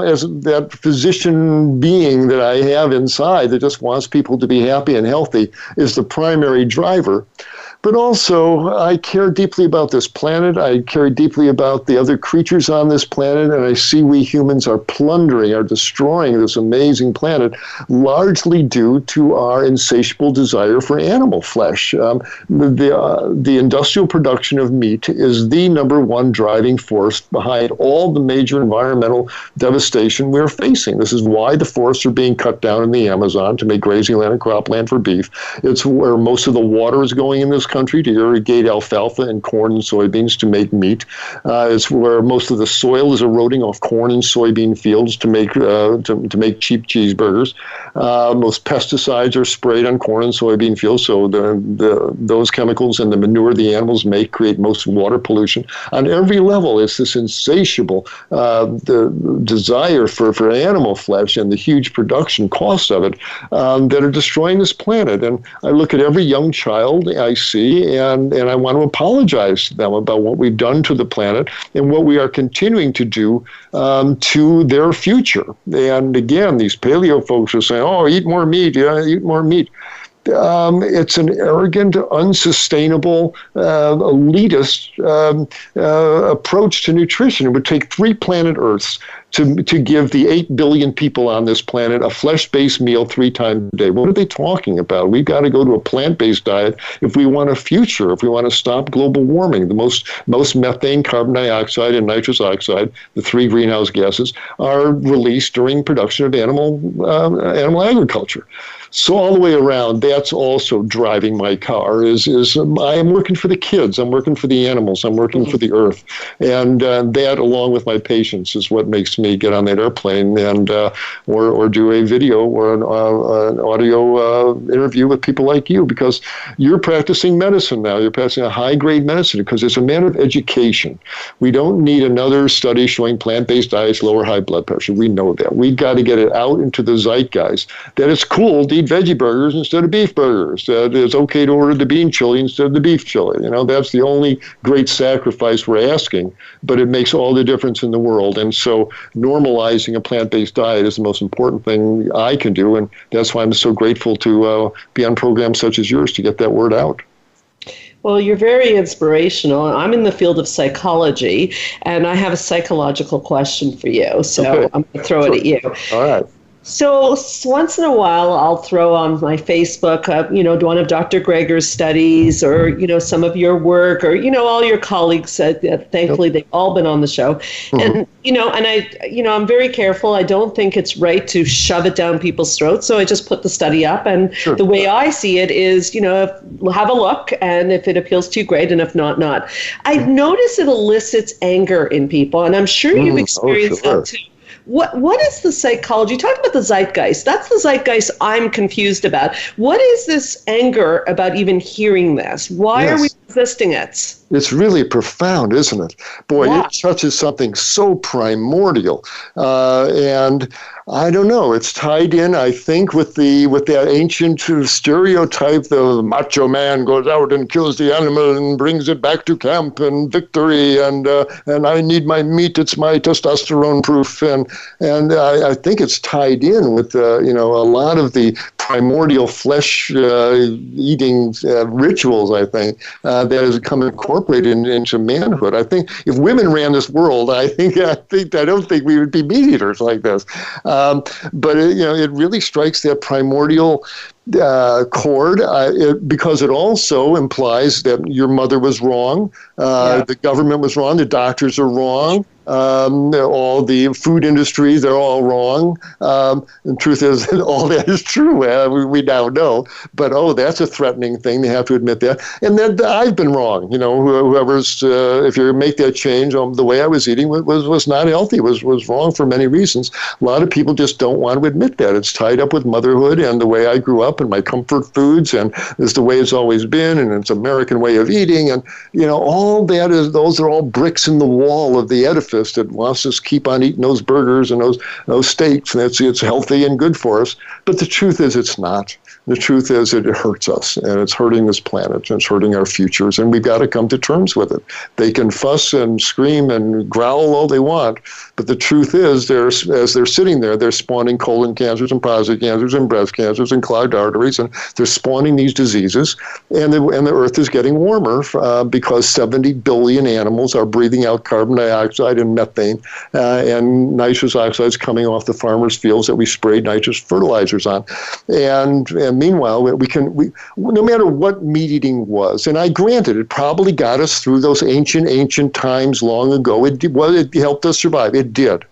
as that physician being that I have inside that just wants people to be happy and healthy is the primary driver. But also, I care deeply about this planet. I care deeply about the other creatures on this planet, and I see we humans are plundering, are destroying this amazing planet, largely due to our insatiable desire for animal flesh. The industrial production of meat is the number one driving force behind all the major environmental devastation we're facing. This is why the forests are being cut down in the Amazon to make grazing land and cropland for beef. It's where most of the water is going in this country to irrigate alfalfa and corn and soybeans to make meat. It's where most of the soil is eroding off corn and soybean fields to make make cheap cheeseburgers. Most pesticides are sprayed on corn and soybean fields, so those chemicals and the manure the animals make create most water pollution. On every level, it's this insatiable the desire for animal flesh and the huge production costs of it that are destroying this planet. And I look at every young child I see, and I want to apologize to them about what we've done to the planet and what we are continuing to do to their future. And again, these paleo folks are saying, oh, eat more meat, eat more meat. It's an arrogant, unsustainable, elitist approach to nutrition. It would take 3 planet Earths to give the 8 billion people on this planet a flesh-based meal 3 times a day. What are they talking about? We've got to go to a plant-based diet if we want a future, if we want to stop global warming. The most methane, carbon dioxide, and nitrous oxide, the 3 greenhouse gases, are released during production of animal agriculture. So all the way around, that's also driving my car. I am working for the kids, I'm working for the animals, I'm working for the earth, and that, along with my patients, is what makes me get on that airplane and or do a video or an audio interview with people like you, because you're practicing medicine now. You're practicing a high-grade medicine because it's a matter of education. We don't need another study showing plant-based diets lower high blood pressure. We know that. We've got to get it out into the zeitgeist that it's cool to eat veggie burgers instead of beef burgers. That it's okay to order the bean chili instead of the beef chili. That's the only great sacrifice we're asking, but it makes all the difference in the world. And so normalizing a plant-based diet is the most important thing I can do, and that's why I'm so grateful to be on programs such as yours to get that word out. Well, you're very inspirational. I'm in the field of psychology, and I have a psychological question for you. So okay. I'm going to throw it at you. All right. So once in a while, I'll throw on my Facebook, one of Dr. Greger's studies, or, some of your work, or, all your colleagues said that thankfully they've all been on the show. Mm-hmm. And, I'm very careful. I don't think it's right to shove it down people's throats. So I just put the study up. And sure. The way I see it is, have a look. And if it appeals to you, great. And if not, not. I've noticed it elicits anger in people. And I'm sure you've experienced that too. What is the psychology? You talked about the zeitgeist. That's the zeitgeist I'm confused about. What is this anger about even hearing this? Why are we resisting it? It's really profound, isn't it? Boy, It touches something so primordial. And I don't know, it's tied in, I think, with that ancient stereotype, the macho man goes out and kills the animal and brings it back to camp and victory, and I need my meat, it's my testosterone proof. And I think it's tied in with, a lot of the primordial flesh eating rituals, I think, that has come incorporated into manhood. I think if women ran this world, I don't think we would be meat eaters like this. But it really strikes that primordial chord because it also implies that your mother was wrong, the government was wrong, the doctors are wrong. all the food industries, they're all wrong. The truth is that all that is true. We now know. But, that's a threatening thing. They have to admit that. And then I've been wrong. Whoever's, if you make that change, the way I was eating was not healthy, was wrong for many reasons. A lot of people just don't want to admit that. It's tied up with motherhood and the way I grew up and my comfort foods, and it's the way it's always been, and it's American way of eating. And, all that those are all bricks in the wall of the edifice that wants us to keep on eating those burgers and those steaks, and it's healthy and good for us. But the truth is it's not. The truth is it hurts us, and it's hurting this planet, and it's hurting our futures, and we've got to come to terms with it. They can fuss and scream and growl all they want, but the truth is, as they're sitting there, they're spawning colon cancers and prostate cancers and breast cancers and clogged arteries, and they're spawning these diseases, and the Earth is getting warmer because 70 billion animals are breathing out carbon dioxide and methane, and nitrous oxide is coming off the farmers' fields that we sprayed nitrous fertilizers on, and meanwhile, we no matter what meat eating was, and I granted it probably got us through those ancient times long ago. It helped us survive. It did.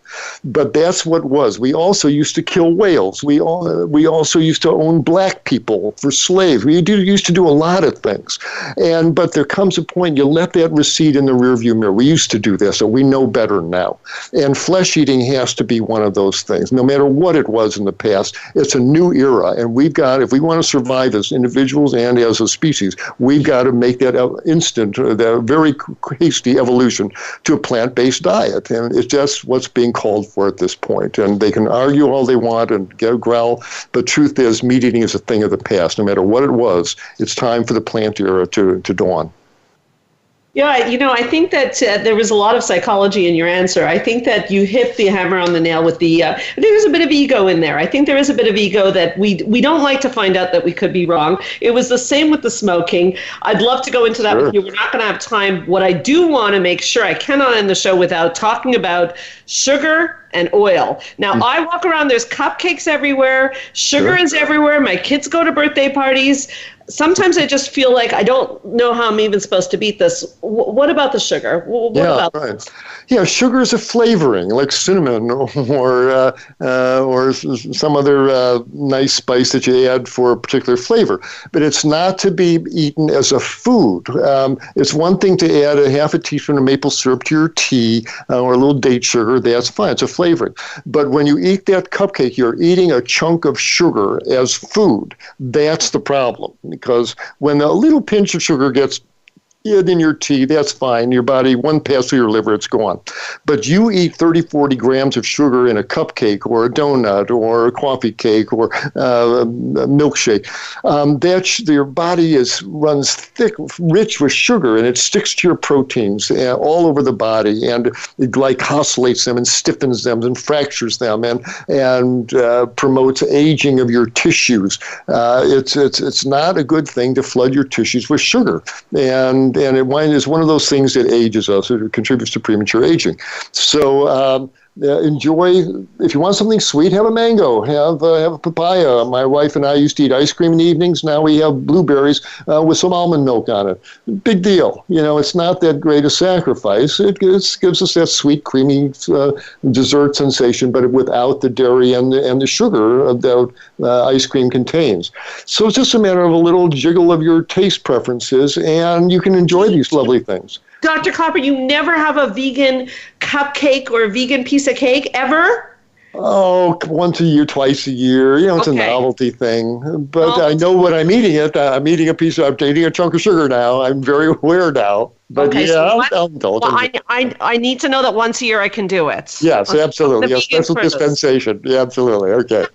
But that's what it was. We also used to kill whales. We also used to own black people for slaves. We used to do a lot of things. But there comes a point you let that recede in the rearview mirror. We used to do this, so we know better now. And flesh eating has to be one of those things. No matter what it was in the past, it's a new era. And we've got, if we want to survive as individuals and as a species, we've got to make that that very hasty evolution to a plant-based diet. And it's just what's being called for at this point. And they can argue all they want and growl, but truth is, meat eating is a thing of the past. No matter what it was, it's time for the plant era to dawn. Yeah, I think that there was a lot of psychology in your answer. I think that you hit the hammer on the nail with I think there's a bit of ego in there. I think there is a bit of ego that we don't like to find out that we could be wrong. It was the same with the smoking. I'd love to go into that with you. We're not going to have time. What I do want to make sure, I cannot end the show without talking about sugar and oil. Now, I walk around, there's cupcakes everywhere. Sugar is everywhere. My kids go to birthday parties. Sometimes I just feel like I don't know how I'm even supposed to beat this. What about the sugar? Yeah, sugar is a flavoring, like cinnamon or some other nice spice that you add for a particular flavor. But it's not to be eaten as a food. It's one thing to add a half a teaspoon of maple syrup to your tea or a little date sugar. That's fine. It's a flavoring. But when you eat that cupcake, you're eating a chunk of sugar as food. That's the problem. Because when a little pinch of sugar gets in your tea, that's fine. Your body, one pass through your liver, it's gone. But you eat 30, 40 grams of sugar in a cupcake or a donut or a coffee cake or a milkshake. Your body runs thick, rich with sugar, and it sticks to your proteins all over the body, and it glycosylates them and stiffens them and fractures them and promotes aging of your tissues. It's not a good thing to flood your tissues with sugar. And wine is one of those things that ages us. It contributes to premature aging. So enjoy, if you want something sweet, have a mango, have a papaya. My wife and I used to eat ice cream in the evenings. Now we have blueberries with some almond milk on it. Big deal. It's not that great a sacrifice. It gives us that sweet, creamy dessert sensation, but without the dairy and the sugar that ice cream contains. So it's just a matter of a little jiggle of your taste preferences, and you can enjoy these lovely things. Dr. Klaper, you never have a vegan cupcake or a vegan piece of cake ever? Oh, once a year, twice a year. It's a novelty thing. But I know what I'm eating. I'm eating a chunk of sugar now. I'm very aware now. But I'll indulge. Well, I need to know that once a year I can do it. Yes, absolutely. Yes, special dispensation. Yeah, absolutely. Okay.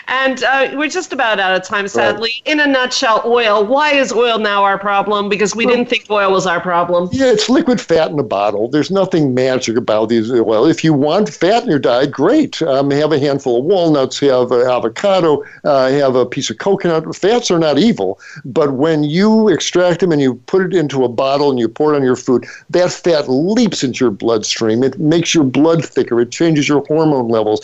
And we're just about out of time, sadly. Right. In a nutshell, oil. Why is oil now our problem? Because we didn't think oil was our problem. Yeah, it's liquid fat in a bottle. There's nothing magic about these oil. If you want fat in your diet, great. Have a handful of walnuts, have avocado, have a piece of coconut. Fats are not evil, but when you extract them and you put it into a bottle and you pour it on your food, that fat leaps into your bloodstream. It makes your blood thicker. It changes your hormone levels.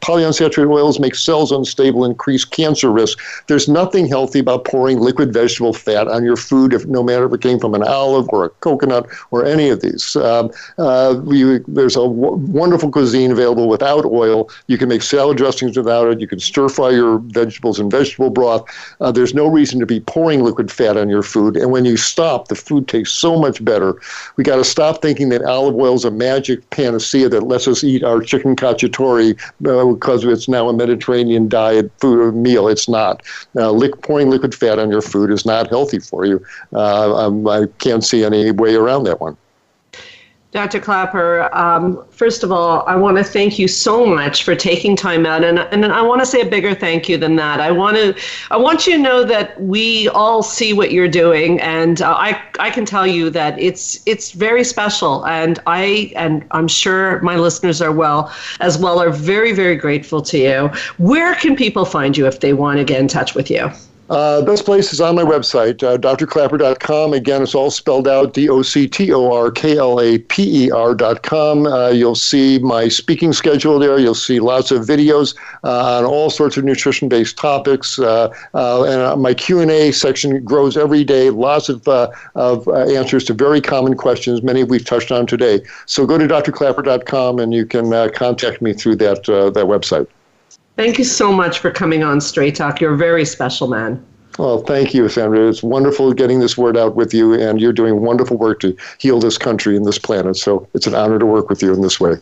polyunsaturated oils make cells unstable, increase cancer risk. There's nothing healthy about pouring liquid vegetable fat on your food, no matter if it came from an olive or a coconut or any of these. There's a wonderful cuisine available without oil. You can make salad dressings without it. You can stir fry your vegetables in vegetable broth. There's no reason to be pouring liquid fat on your food. And when you stop, the food tastes so much better. We got to stop thinking that olive oil is a magic panacea that lets us eat our chicken cacciatore because it's now a Mediterranean diet food or meal. It's not. Pouring liquid fat on your food is not healthy for you. I can't see any way around that one. Dr. Klaper, first of all, I want to thank you so much for taking time out, and I want to say a bigger thank you than that. I want you to know that we all see what you're doing, and I can tell you that it's very special, and I'm sure my listeners are are very, very grateful to you. Where can people find you if they want to get in touch with you? Best place is on my website, drklaper.com. Again, it's all spelled out, DOCTORKLAPER.com. You'll see my speaking schedule there. You'll see lots of videos on all sorts of nutrition-based topics. And my Q&A section grows every day. Lots of answers to very common questions, many we've touched on today. So go to drklaper.com and you can contact me through that website. Thank you so much for coming on Straight Talk. You're a very special man. Well, thank you, Sandra. It's wonderful getting this word out with you, and you're doing wonderful work to heal this country and this planet. So it's an honor to work with you in this way.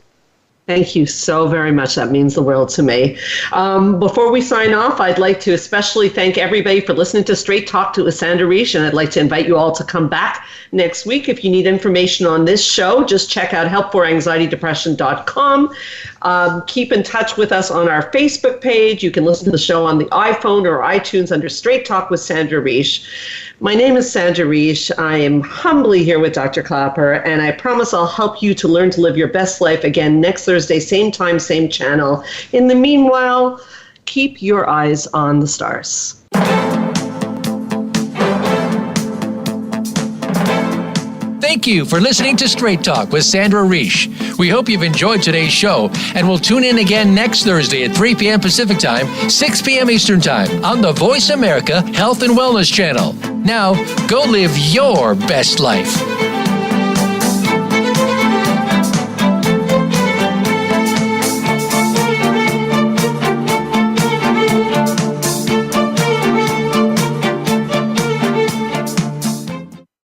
Thank you so very much. That means the world to me. Before we sign off, I'd like to especially thank everybody for listening to Straight Talk with Sandra Reish, and I'd like to invite you all to come back next week. If you need information on this show, just check out helpforanxietydepression.com. Keep in touch with us on our Facebook page. You can listen to the show on the iPhone or iTunes under Straight Talk with Sandra Reish. My name is Sandra Reish. I am humbly here with Dr. Klaper, and I promise I'll help you to learn to live your best life again next Thursday, same time, same channel. In the meanwhile, keep your eyes on the stars. Thank you for listening to Straight Talk with Sandra Reish. We hope you've enjoyed today's show, and we'll tune in again next Thursday at 3 p.m. Pacific Time, 6 p.m. Eastern Time on the Voice America Health and Wellness Channel. Now, go live your best life.